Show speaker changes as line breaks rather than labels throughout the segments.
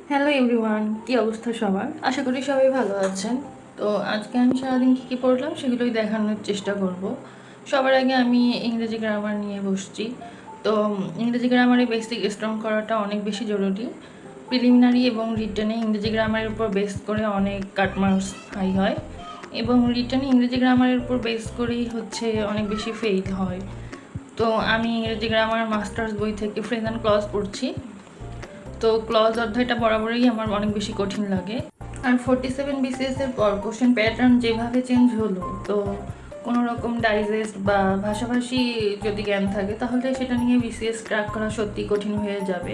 Hello everyone, কি অবস্থা সবার? আশা করি সবাই ভালো আছেন। তো আজকে আমি সারাদিন কী পড়লাম সেগুলোই দেখানোর চেষ্টা করব। সবার আগে আমি ইংরেজি গ্রামার নিয়ে বসছি। তো ইংরেজি গ্রামারে বেসিক স্ট্রং করাটা অনেক বেশি জরুরি। প্রিলিমিনারি এবং রিটেনে ইংরেজি গ্রামারের উপর বেস করে অনেক কাটমার্কস হাই হয়, এবং রিটেনে ইংরেজি গ্রামারের উপর বেস করেই অনেক বেশি ফেইল হয়। তো আমি ইংরেজি গ্রামার মাস্টার্স বই থেকে ফ্রেজ অ্যান্ড ক্লজ পড়ছি। তো ক্লজ অধ্যায়টা বরাবরই আমার অনেক বেশি কঠিন লাগে। আর 47 BCS এর পর কোশ্চেন প্যাটার্ন যেভাবে চেঞ্জ হলো, তো কোনো রকম ডাইজেস্ট বা ভাষাভাষী যদি জ্ঞান থাকে তাহলে সেটা নিয়ে বিসিএস ক্র্যাক করা সত্যি কঠিন হয়ে যাবে।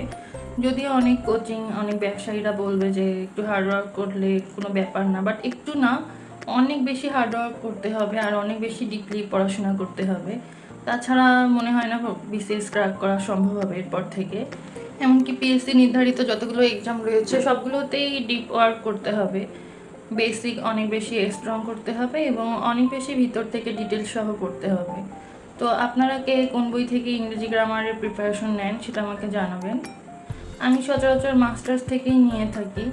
যদিও অনেক কোচিং, অনেক ব্যবসায়ীরা বলবে যে একটু হার্ডওয়ার্ক করলে কোনো ব্যাপার না, বাট একটু না, অনেক বেশি হার্ডওয়ার্ক করতে হবে আর অনেক বেশি ডিপলি পড়াশোনা করতে হবে। তাছাড়া মনে হয় না বিসিএস ক্র্যাক করা সম্ভব হবে এরপর থেকে। এমনকি পিএসসি নির্ধারিত যতগুলো এক্সাম রয়েছে সবগুলোতেই ডিপ ওয়ার্ক করতে হবে, বেসিক অনেক বেশি স্ট্রং করতে হবে এবং অনেক বেশি ভিতর থেকে ডিটেলস সহ পড়তে হবে। তো আপনারা কে কোন বই থেকে ইংরেজি গ্রামারের প্রিপারেশন নেন সেটা আমাকে জানাবেন। আমি সচরাচর মাস্টার্স থেকেই নিয়ে থাকি,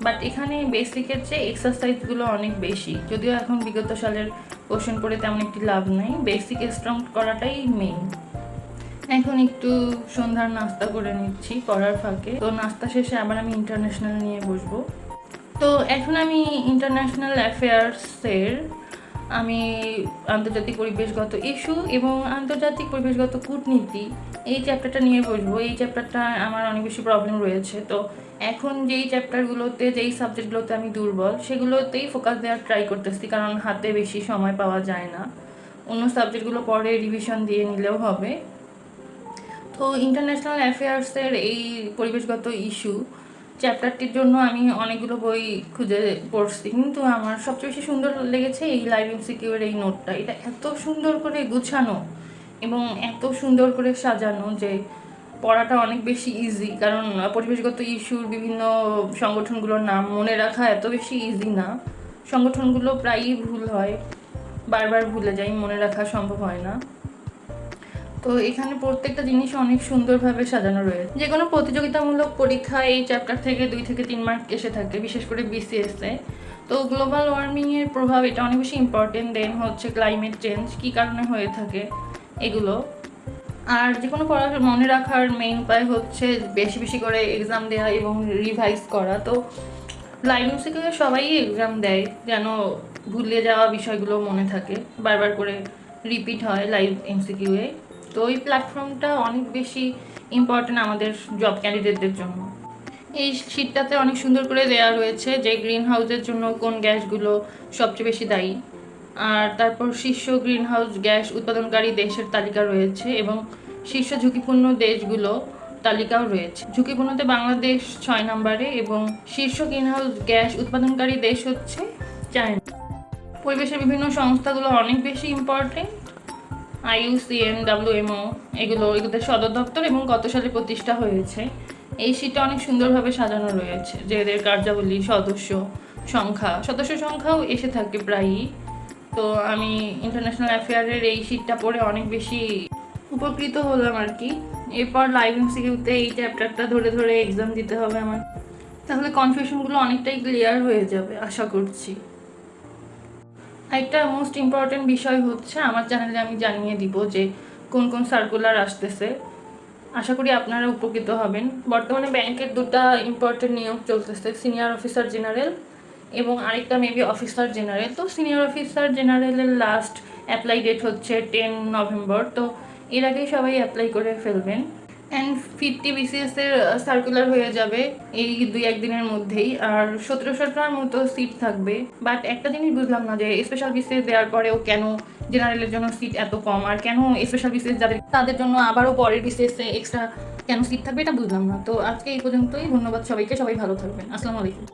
বাট এখানে বেসিকের চেয়ে এক্সারসাইজগুলো অনেক বেশি। যদিও এখন বিগত সালের কোশ্চেন করে তেমন একটি লাভ নেই, বেসিক স্ট্রং করাটাই মেইন। এখন একটু সন্ধ্যার নাস্তা করে নিচ্ছি পড়ার ফাঁকে। তো নাস্তা শেষে আবার আমি ইন্টারন্যাশনাল নিয়ে বসবো। তো এখন আমি ইন্টারন্যাশনাল অ্যাফেয়ার্সের আমি আন্তর্জাতিক পরিবেশগত ইস্যু এবং আন্তর্জাতিক পরিবেশগত কূটনীতি এই চ্যাপ্টারটা নিয়ে বসবো। এই চ্যাপ্টারটা আমার অনেক বেশি প্রবলেম রয়েছে। তো এখন যেই চ্যাপ্টারগুলোতে, যেই সাবজেক্টগুলোতে আমি দুর্বল সেগুলোতেই ফোকাস দেওয়ার ট্রাই করতেছি, কারণ হাতে বেশি সময় পাওয়া যায় না। অন্য সাবজেক্টগুলো পরে রিভিশন দিয়ে নিলেও হবে। তো ইন্টারন্যাশনাল অ্যাফেয়ার্সের এই পরিবেশগত ইস্যু চ্যাপ্টারটির জন্য আমি অনেকগুলো বই খুঁজে পড়ছি, কিন্তু আমার সবচেয়ে বেশি সুন্দর লেগেছে এই লাইভ এমসিকিউর এই নোটটা। এটা এত সুন্দর করে গুছানো এবং এত সুন্দর করে সাজানো যে পড়াটা অনেক বেশি ইজি। কারণ পরিবেশগত ইস্যুর বিভিন্ন সংগঠনগুলোর নাম মনে রাখা এত বেশি ইজি না, সংগঠনগুলো প্রায়ই ভুল হয়, বারবার ভুলে যাই, মনে রাখা সম্ভব হয় না। তো এখানে প্রত্যেকটা জিনিস অনেক সুন্দরভাবে সাজানো রয়েছে। যে কোনো প্রতিযোগিতামূলক পরীক্ষা এই চ্যাপ্টার থেকে 2 থেকে 3 মার্ক এসে থাকে, বিশেষ করে বিসিএসে। তো গ্লোবাল ওয়ার্মিংয়ের প্রভাব এটা অনেক বেশি ইম্পর্টেন্ট। দেন ক্লাইমেট চেঞ্জ কী কারণে হয়ে থাকে এগুলো। আর যে কোনো পড়া মনে রাখার মেইন উপায় বেশি বেশি করে এক্সাম দেওয়া এবং রিভাইজ করা। তো লাইভ এমসিকিউ সবাই এক্সাম দেয় যেন ভুলে যাওয়া বিষয়গুলো মনে থাকে, বারবার করে রিপিট হয় লাইভ এমসিকিউয়ে। তো ওই প্ল্যাটফর্মটা অনেক বেশি ইম্পর্টেন্ট আমাদের জব ক্যান্ডিডেটদের জন্য। এই শীটটাতে অনেক সুন্দর করে দেওয়া রয়েছে যে গ্রিন হাউসের জন্য কোন গ্যাসগুলো সবচেয়ে বেশি দায়ী, আর তারপর শীর্ষ গ্রিন হাউস গ্যাস উৎপাদনকারী দেশের তালিকা রয়েছে এবং শীর্ষ ঝুঁকিপূর্ণ দেশগুলো তালিকাও রয়েছে। ঝুঁকিপূর্ণতে বাংলাদেশ 6 নম্বরে এবং শীর্ষ গ্রিনহাউস গ্যাস উৎপাদনকারী দেশ হচ্ছে চায়না। পরিবেশের বিভিন্ন সংস্থাগুলো অনেক বেশি ইম্পর্টেন্ট, IUCN, WMO, এগুলোদের সদর দপ্তর এবং কত সালে প্রতিষ্ঠা হয়েছে। এই শীটটা অনেক সুন্দরভাবে সাজানো রয়েছে যে এদের কার্যাবলী, সদস্য সংখ্যাও এসে থাকে প্রায়ই। তো আমি ইন্টারন্যাশনাল অ্যাফেয়ারের এই শীটটা পড়ে অনেক বেশি উপকৃত হলাম আর কি। এরপর লাইভ এমসিকিউতে এই চ্যাপ্টারটা ধরে ধরে এক্সাম দিতে হবে আমার, তাহলে কনফিউশনগুলো অনেকটাই ক্লিয়ার হয়ে যাবে আশা করছি। একটা মোস্ট ইম্পর্টেন্ট বিষয় আমার চ্যানেলে আমি জানিয়ে দিব যে কোন কোন সার্কুলার আসতেছে। আশা করি আপনারা উপকৃত হবেন। বর্তমানে ব্যাংকের 2টা ইম্পর্টেন্ট নিয়োগ চলতেছে, সিনিয়র অফিসার জেনারেল এবং আরেকটা মেবি অফিসার জেনারেল। তো সিনিয়র অফিসার জেনারেলের লাস্ট অ্যাপ্লাই ডেট 10 নভেম্বর। তো এর আগেই সবাই অ্যাপ্লাই করে ফেলবেন। অ্যান্ড 50 BCS-এর সার্কুলার হয়ে যাবে এই 2-1 দিনের মধ্যেই, আর 1700টার মতো সিট থাকবে। বাট একটা জিনিস বুঝলাম না যে স্পেশাল BCS দেওয়ার পরেও কেন জেনারেলের জন্য সিট এত কম, আর কেন স্পেশাল BCS যাদের তাদের জন্য আবারও পরের BCS-এ এক্সট্রা কেন সিট থাকবে এটা বুঝলাম না। তো আজকে এই পর্যন্তই। ধন্যবাদ সবাইকে, সবাই ভালো থাকবেন। আসসালামু আলাইকুম।